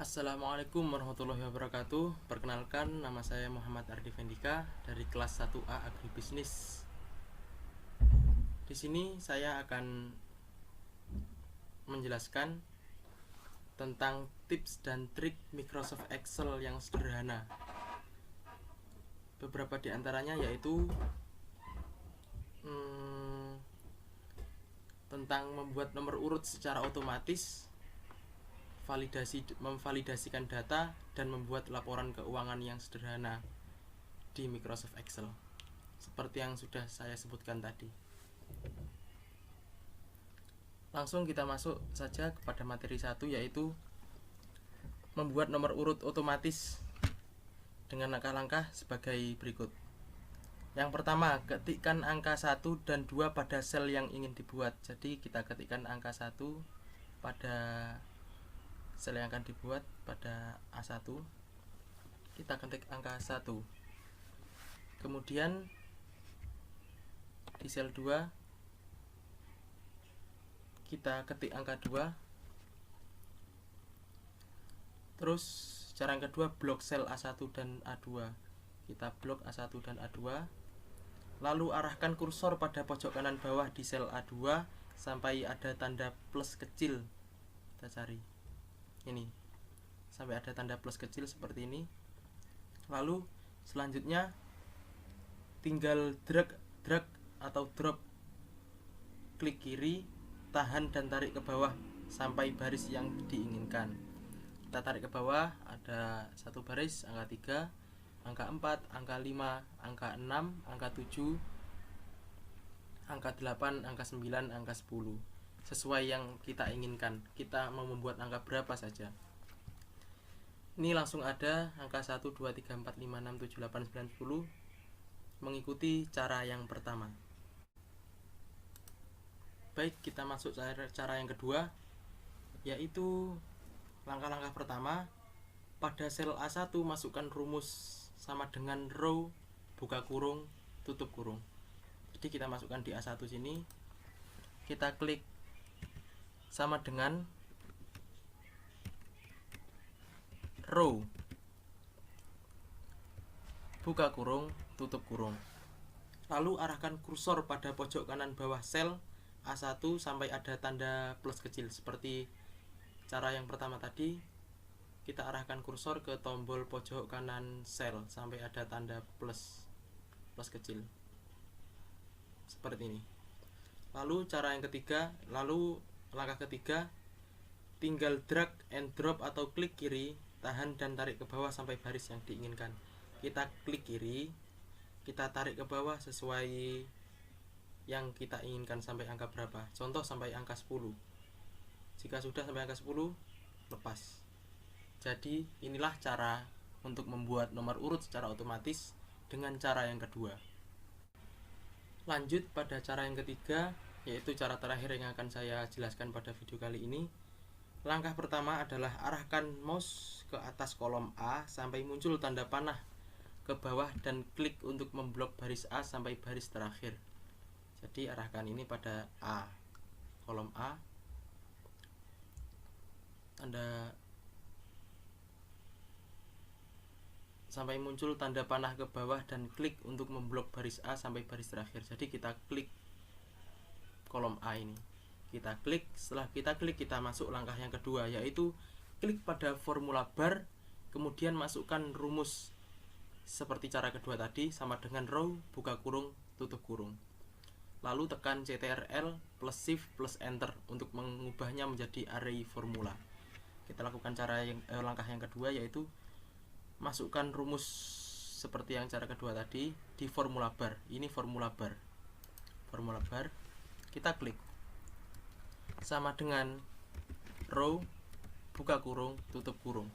Assalamualaikum warahmatullahi wabarakatuh. Perkenalkan, nama saya Muhammad Ardi Vendika dari kelas 1A Agribisnis. Di sini saya akan menjelaskan tentang tips dan trik Microsoft Excel yang sederhana. Beberapa di antaranya yaitu tentang membuat nomor urut secara otomatis, memvalidasikan data, dan membuat laporan keuangan yang sederhana di Microsoft Excel seperti yang sudah saya sebutkan tadi. Langsung kita masuk saja kepada materi 1, yaitu membuat nomor urut otomatis dengan langkah-langkah sebagai berikut. Yang pertama, ketikkan angka 1 dan 2 pada sel yang ingin dibuat. Jadi kita ketikkan angka 1 pada sel yang akan dibuat pada A1. Kita ketik angka 1. Kemudian di sel 2 kita ketik angka 2. Terus cara yang kedua, blok sel A1 dan A2. Kita blok A1 dan A2. Lalu arahkan kursor pada pojok kanan bawah di sel A2 sampai ada tanda plus kecil. Kita cari ini sampai ada tanda plus kecil seperti ini. Lalu selanjutnya tinggal drag atau drop, klik kiri, tahan dan tarik ke bawah sampai baris yang diinginkan. Kita tarik ke bawah, ada satu baris, angka 3, angka 4, angka 5, angka 6, angka 7, angka 8, angka 9, angka 10, sesuai yang kita inginkan. Kita mau membuat angka berapa saja. Ini langsung ada angka 1, 2, 3, 4, 5, 6, 7, 8, 9, 10 mengikuti cara yang pertama. Baik, kita masuk cara yang kedua, yaitu langkah-langkah pertama. Pada sel A1 masukkan rumus sama dengan row, buka kurung, tutup kurung. Jadi kita masukkan di A1 sini, kita klik sama dengan row, buka kurung, tutup kurung. Lalu arahkan kursor pada pojok kanan bawah sel A1 sampai ada tanda plus kecil seperti cara yang pertama tadi. Kita arahkan kursor ke tombol pojok kanan sel sampai ada tanda plus kecil seperti ini. Lalu langkah ketiga, tinggal drag and drop atau klik kiri, tahan dan tarik ke bawah sampai baris yang diinginkan. Kita klik kiri, kita tarik ke bawah sesuai yang kita inginkan sampai angka berapa. Contoh sampai angka 10. Jika sudah sampai angka 10, lepas. Jadi inilah cara untuk membuat nomor urut secara otomatis dengan cara yang kedua. Lanjut pada cara yang ketiga, yaitu cara terakhir yang akan saya jelaskan pada video kali ini. Langkah pertama adalah arahkan mouse ke atas kolom A sampai muncul tanda panah ke bawah dan klik untuk memblok baris A sampai baris terakhir. Jadi arahkan ini pada A, kolom A, tanda sampai muncul tanda panah ke bawah dan klik untuk memblok baris A sampai baris terakhir. Jadi kita klik kolom A ini. Kita klik, setelah kita klik kita masuk langkah yang kedua, yaitu klik pada formula bar, kemudian masukkan rumus seperti cara kedua tadi sama dengan row, buka kurung, tutup kurung. Lalu tekan CTRL plus Shift plus Enter untuk mengubahnya menjadi array formula. Kita lakukan langkah yang kedua, yaitu masukkan rumus seperti yang cara kedua tadi di formula bar. Ini formula bar. Kita klik sama dengan row, buka kurung, tutup kurung.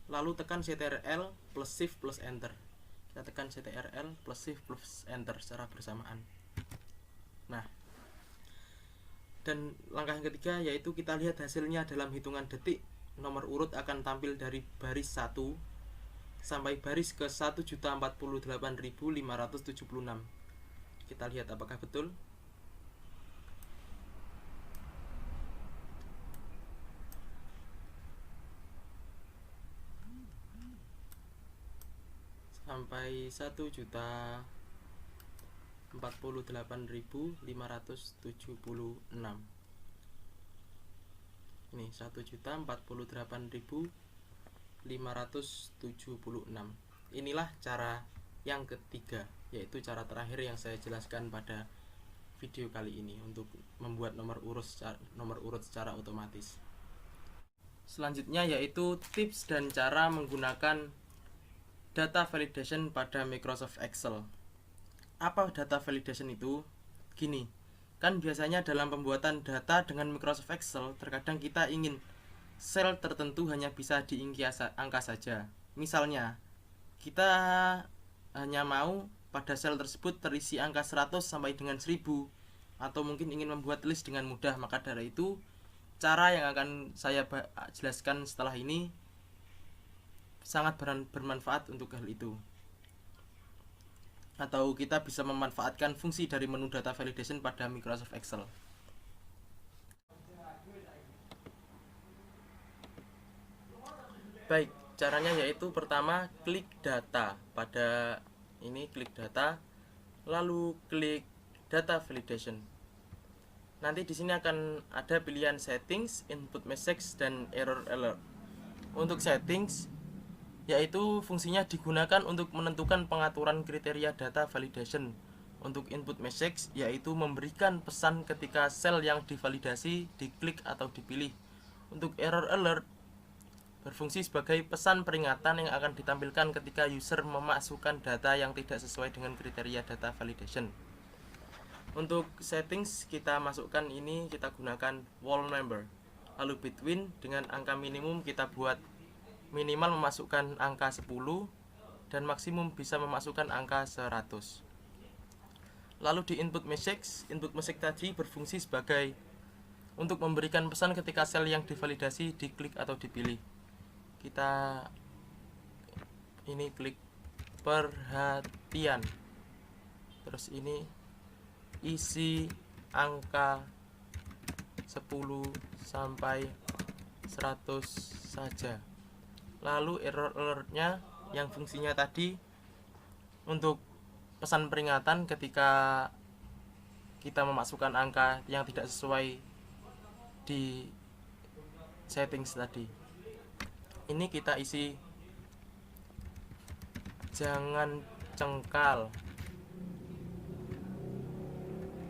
Lalu tekan CTRL plus Shift plus Enter. Kita tekan CTRL plus Shift plus Enter secara bersamaan. Nah, dan langkah yang ketiga yaitu kita lihat hasilnya dalam hitungan detik. Nomor urut akan tampil dari baris 1 sampai baris ke 1.048.576. Kita lihat apakah betul. sampai 1.048.576. Ini 1.048.576. Inilah cara yang ketiga, yaitu cara terakhir yang saya jelaskan pada video kali ini untuk membuat nomor urut secara otomatis. Selanjutnya yaitu tips dan cara menggunakan data validation pada Microsoft Excel. Apa data validation itu? Gini, kan biasanya dalam pembuatan data dengan Microsoft Excel, terkadang kita ingin sel tertentu hanya bisa diinggi angka saja. Misalnya, kita hanya mau pada sel tersebut terisi angka 100 sampai dengan 1000, atau mungkin ingin membuat list dengan mudah. Maka dari itu, cara yang akan saya jelaskan setelah ini sangat bermanfaat untuk hal itu. Atau kita bisa memanfaatkan fungsi dari menu data validation pada Microsoft Excel. Baik, caranya yaitu pertama klik data. Pada ini klik data, lalu klik data validation. Nanti di sini akan ada pilihan settings, input message, dan error alert. Untuk settings, yaitu fungsinya digunakan untuk menentukan pengaturan kriteria data validation. Untuk input message, yaitu memberikan pesan ketika sel yang divalidasi diklik atau dipilih. Untuk error alert, berfungsi sebagai pesan peringatan yang akan ditampilkan ketika user memasukkan data yang tidak sesuai dengan kriteria data validation. Untuk settings, kita masukkan ini, kita gunakan whole number. Lalu between, dengan angka minimum kita buat minimal memasukkan angka 10 dan maksimum bisa memasukkan angka 100. Lalu di input message tadi berfungsi sebagai untuk memberikan pesan ketika sel yang divalidasi diklik atau dipilih. Kita ini klik perhatian, terus ini isi angka 10 sampai 100 saja. Lalu error alertnya yang fungsinya tadi untuk pesan peringatan ketika kita memasukkan angka yang tidak sesuai di settings tadi. Ini kita isi jangan cengkal,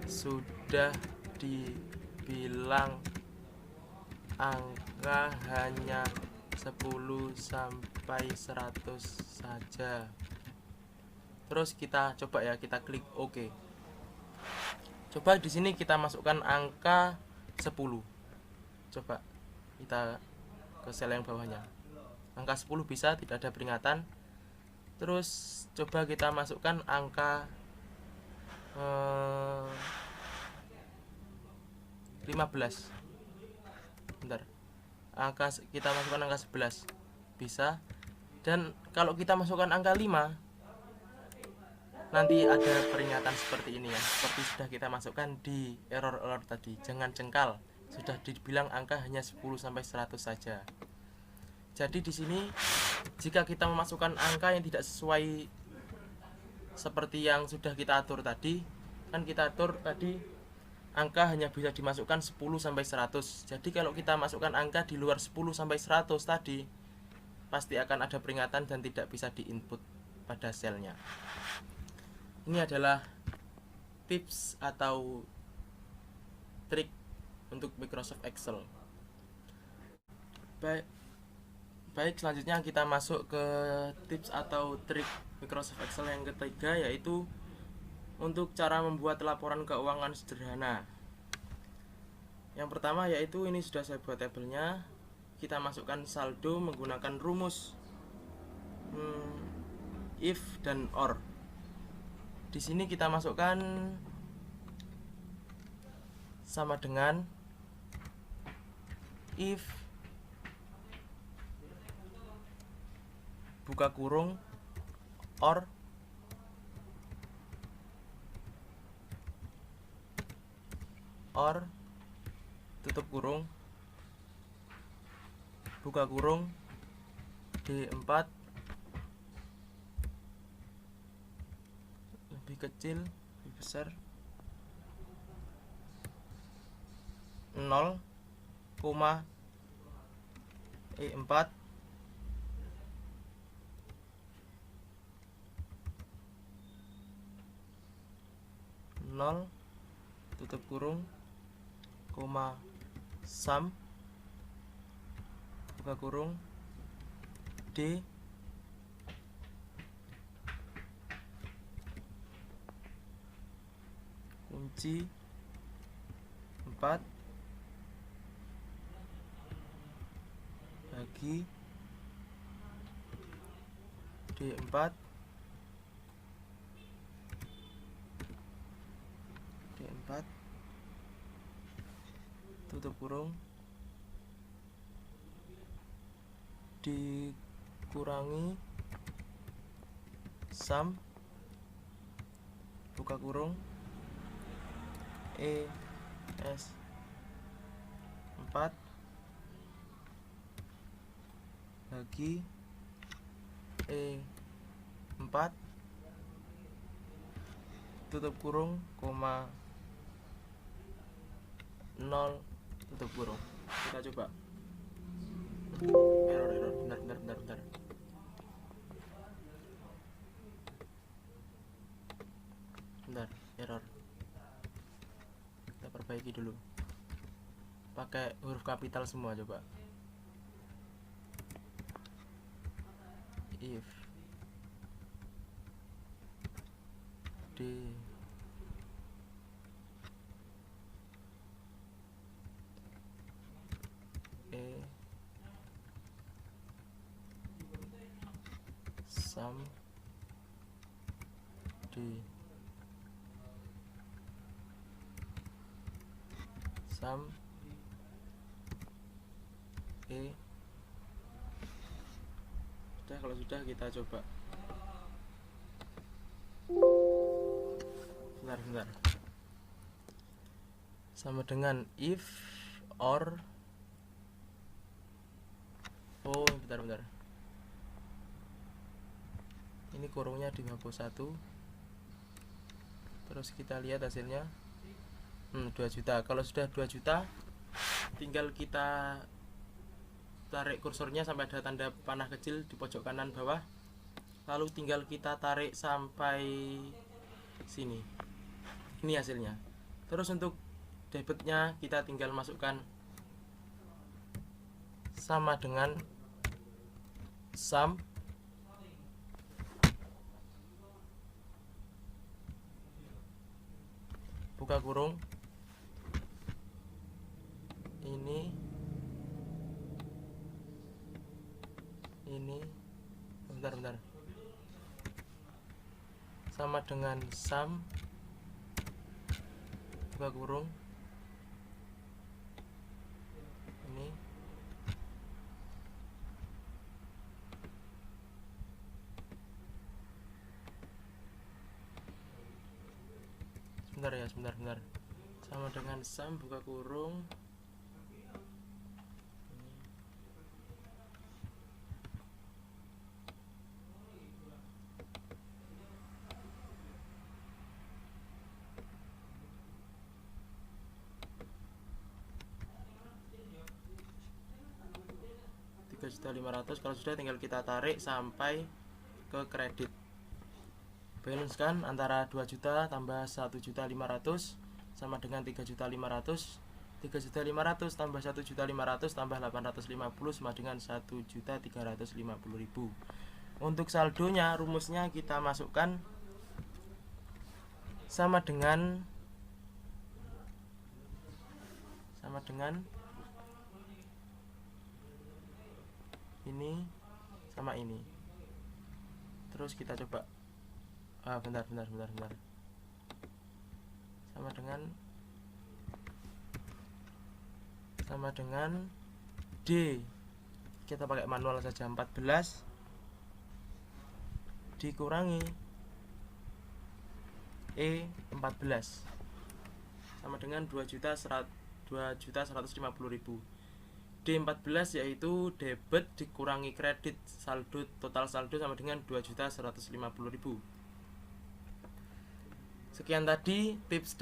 sudah dibilang angka hanya 10 sampai 100 saja. Terus kita coba ya, kita klik OK. Coba di sini kita masukkan angka 10. Coba kita ke sel yang bawahnya. Angka 10 bisa, tidak ada peringatan. Terus coba kita masukkan angka 15. Bentar. Kita masukkan angka 11. Bisa. Dan kalau kita masukkan angka 5, nanti ada peringatan seperti ini ya. Seperti sudah kita masukkan di error alert tadi. Jangan cengkal. Sudah dibilang angka hanya 10 sampai 100 saja. Jadi di sini jika kita memasukkan angka yang tidak sesuai seperti yang sudah kita atur tadi, kan kita atur tadi angka hanya bisa dimasukkan 10 sampai 100. Jadi kalau kita masukkan angka di luar 10 sampai 100 tadi, pasti akan ada peringatan dan tidak bisa diinput pada selnya. Ini adalah tips atau trik untuk Microsoft Excel. Baik, selanjutnya kita masuk ke tips atau trik Microsoft Excel yang ketiga, yaitu untuk cara membuat laporan keuangan sederhana. Yang pertama yaitu ini sudah saya buat tabelnya. Kita masukkan saldo menggunakan rumus if dan or. Di sini kita masukkan sama dengan if buka kurung or tutup kurung buka kurung D4 kecil lebih besar 0, E4 0 tutup kurung, koma sum buka kurung D kunci 4 bagi D4 tutup kurung dikurangi sum buka kurung ES4 bagi E4 tutup kurung, koma 0 tutup kurung. Kita coba. Error, bentar. Bentar, error. Kita perbaiki dulu. Pakai huruf kapital semua coba. If D E sum D sum E. Kalau sudah kita coba. Bentar. Sama dengan if or bentar. Ini kurungnya dihapus 1. Terus kita lihat hasilnya 2 juta. Kalau sudah 2 juta, tinggal kita tarik kursornya sampai ada tanda panah kecil di pojok kanan bawah, lalu tinggal kita tarik sampai sini. Ini hasilnya. Terus untuk debitnya kita tinggal masukkan sama dengan sum buka kurung ini bentar sama dengan sum buka kurung ini sebentar sama dengan sum buka kurung 3.500.000. Kalau sudah tinggal kita tarik sampai ke kredit. Balance kan antara 2 juta tambah 1.500.000 sama dengan 3.500.000. 3.500.000 tambah 1.500.000 tambah 850 sama dengan 1.350.000. Untuk saldonya, rumusnya kita masukkan sama dengan ini sama ini. Terus kita coba. Bentar. Sama dengan D. Kita pakai manual saja. 14 dikurangi E14 sama dengan 2.150.000. D14 yaitu debit dikurangi kredit, saldo total saldo sama dengan 2.150.000. Sekian tadi tips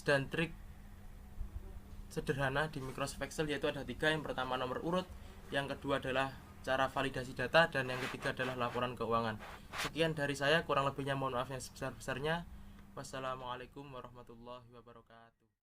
dan trik sederhana di Microsoft Excel, yaitu ada 3. Yang pertama nomor urut, yang kedua adalah cara validasi data, dan yang ketiga adalah laporan keuangan. Sekian dari saya, kurang lebihnya mohon maaf yang sebesar-besarnya. Wassalamualaikum warahmatullahi wabarakatuh.